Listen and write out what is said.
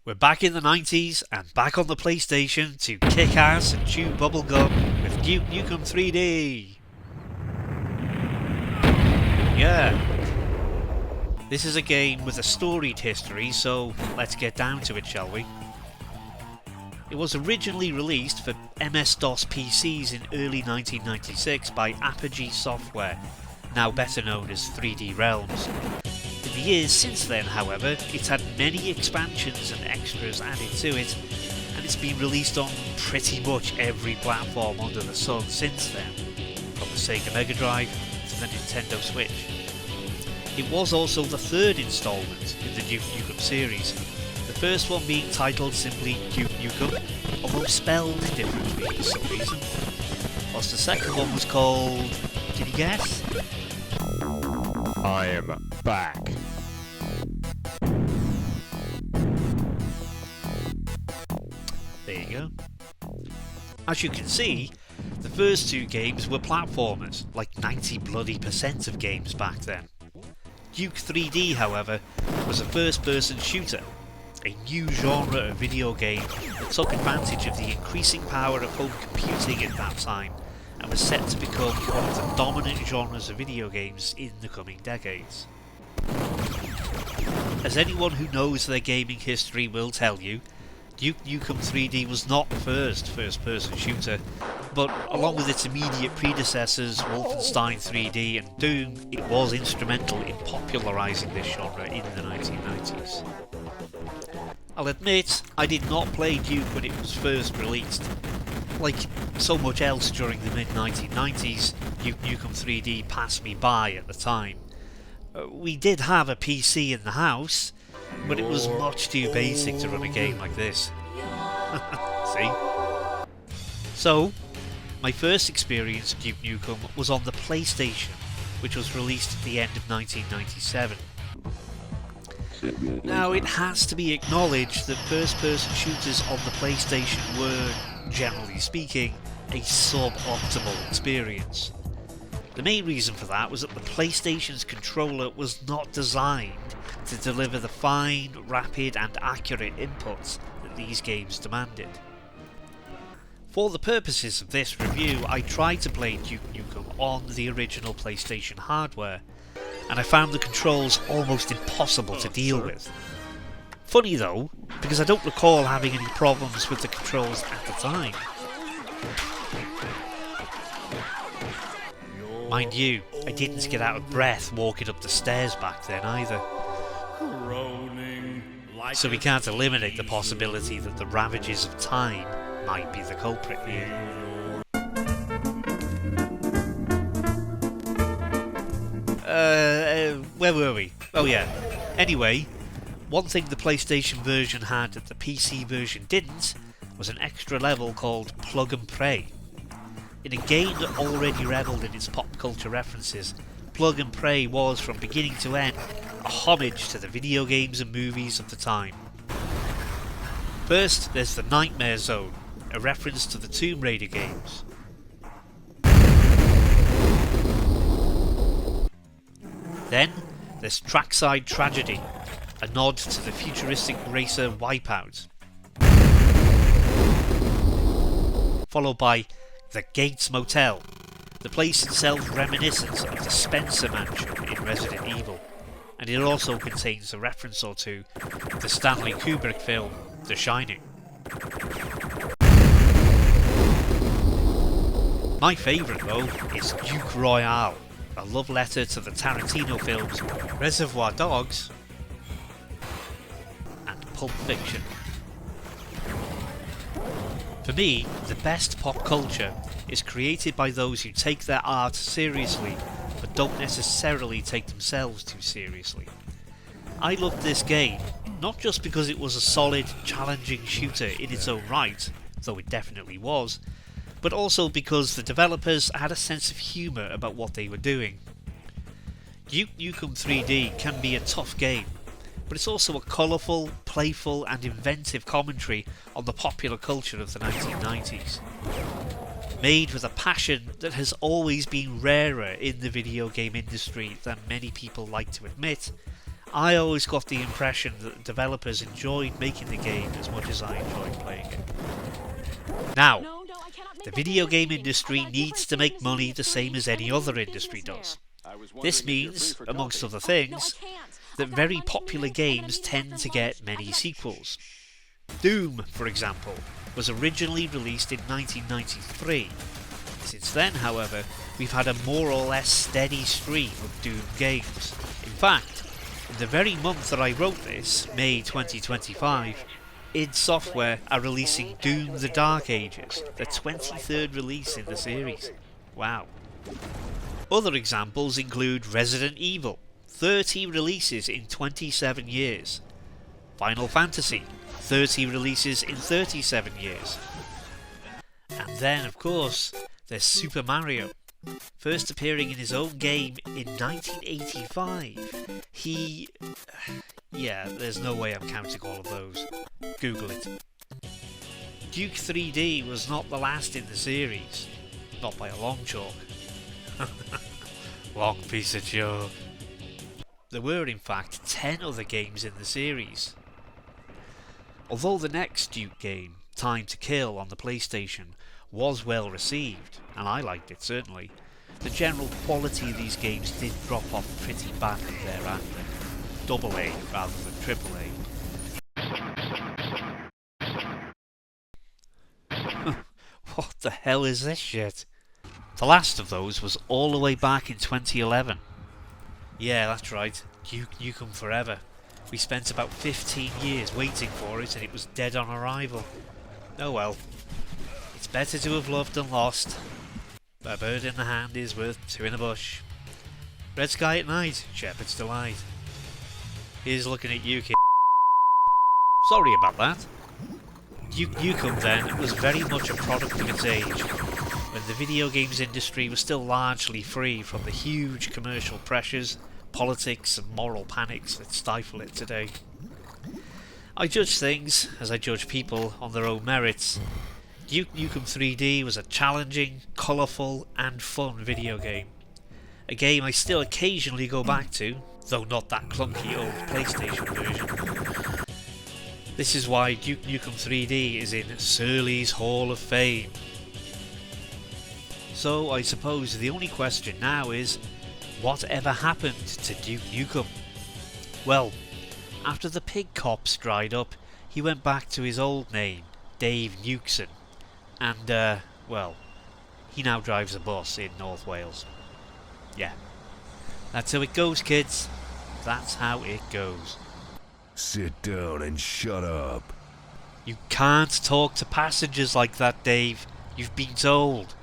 We're back in the 90s and back on the PlayStation to kick ass and chew bubblegum with Nukem 3D. Yeah. This is a game with a storied history, so let's get down to it, shall we? It was originally released for MS-DOS PCs in early 1996 by Apogee Software, now better known as 3D Realms. In the years since then, however, it's had many expansions and extras added to it, and it's been released on pretty much every platform under the sun since then, from the Sega Mega Drive to the Nintendo Switch. It was also the third installment in the Duke Nukem series, the first one being titled simply Duke Nukem, although spelled differently for some reason, whilst the second one was called... can you guess? I am back. There you go. As you can see, the first two games were platformers, like 90% of games back then. Duke 3D, however, was a first-person shooter, a new genre of video game that took advantage of the increasing power of home computing at that time and was set to become one of the dominant genres of video games in the coming decades. As anyone who knows their gaming history will tell you, Duke Nukem 3D was not the first-person shooter, but along with its immediate predecessors Wolfenstein 3D and Doom, it was instrumental in popularising this genre in the 1990s. I'll admit, I did not play Duke when it was first released. Like so much else during the mid-1990s, Duke Nukem 3D passed me by at the time. We did have a PC in the house, but it was much too basic to run a game like this. See? So, my first experience of Duke Nukem was on the PlayStation, which was released at the end of 1997. Now, it has to be acknowledged that first-person shooters on the PlayStation were, generally speaking, a sub-optimal experience. The main reason for that was that the PlayStation's controller was not designed to deliver the fine, rapid and accurate inputs that these games demanded. For the purposes of this review, I tried to play Duke Nukem on the original PlayStation hardware, and I found the controls almost impossible to deal with. Funny though, because I don't recall having any problems with the controls at the time. Mind you, I didn't get out of breath walking up the stairs back then either. So we can't eliminate the possibility that the ravages of time might be the culprit here. Where were we? Oh yeah. Anyway, one thing the PlayStation version had that the PC version didn't was an extra level called Plug and Pray. In a game that already revelled in its pop culture references, Plug and Pray was, from beginning to end, a homage to the video games and movies of the time. First, there's the Nightmare Zone, a reference to the Tomb Raider games. Then, there's Trackside Tragedy, a nod to the futuristic racer Wipeout. Followed by The Gates Motel, the place itself reminiscent of the Spencer Mansion in Resident Evil, and it also contains a reference or two to the Stanley Kubrick film The Shining. My favourite though is Duke Royale, a love letter to the Tarantino films Reservoir Dogs and Pulp Fiction. For me, the best pop culture is created by those who take their art seriously, but don't necessarily take themselves too seriously. I loved this game, not just because it was a solid, challenging shooter in its own right, though it definitely was, but also because the developers had a sense of humour about what they were doing. Duke Nukem 3D can be a tough game, but it's also a colourful, playful and inventive commentary on the popular culture of the 1990s. Made with a passion that has always been rarer in the video game industry than many people like to admit, I always got the impression that the developers enjoyed making the game as much as I enjoyed playing it. Now, the video game industry needs to make money the same as any other industry does. This means, amongst other things, that very popular games tend to get many sequels. Doom, for example, was originally released in 1993. Since then, however, we've had a more or less steady stream of Doom games. In fact, in the very month that I wrote this, May 2025, id Software are releasing Doom the Dark Ages, the 23rd release in the series. Wow. Other examples include Resident Evil, 30 releases in 27 years. Final Fantasy, 30 releases in 37 years. And then, of course, there's Super Mario. First appearing in his own game in 1985. Yeah, there's no way I'm counting all of those. Google it. Duke 3D was not the last in the series. Not by a long chalk. Long piece of chalk. There were in fact 10 other games in the series. Although the next Duke game, Time to Kill on the PlayStation, was well received, and I liked it certainly, the general quality of these games did drop off pretty badly thereafter. AA rather than AAA. What the hell is this shit? The last of those was all the way back in 2011. Yeah, that's right, Duke Nukem Forever. We spent about 15 years waiting for it and it was dead on arrival. Oh well. It's better to have loved than lost. A bird in the hand is worth two in the bush. Red sky at night, shepherd's delight. Here's looking at you, kid. Sorry about that. Duke Nukem then was very much a product of its age, when the video games industry was still largely free from the huge commercial pressures, politics and moral panics that stifle it today. I judge things, as I judge people, on their own merits. Duke Nukem 3D was a challenging, colourful and fun video game. A game I still occasionally go back to, though not that clunky old PlayStation version. This is why Duke Nukem 3D is in Surly's Hall of Fame. So I suppose the only question now is, what ever happened to Duke Nukem? Well, after the pig cops dried up, he went back to his old name, Dave Newkson, and well, he now drives a bus in North Wales. Yeah, that's how it goes, kids. That's how it goes. Sit down and shut up. You can't talk to passengers like that, Dave. You've been told.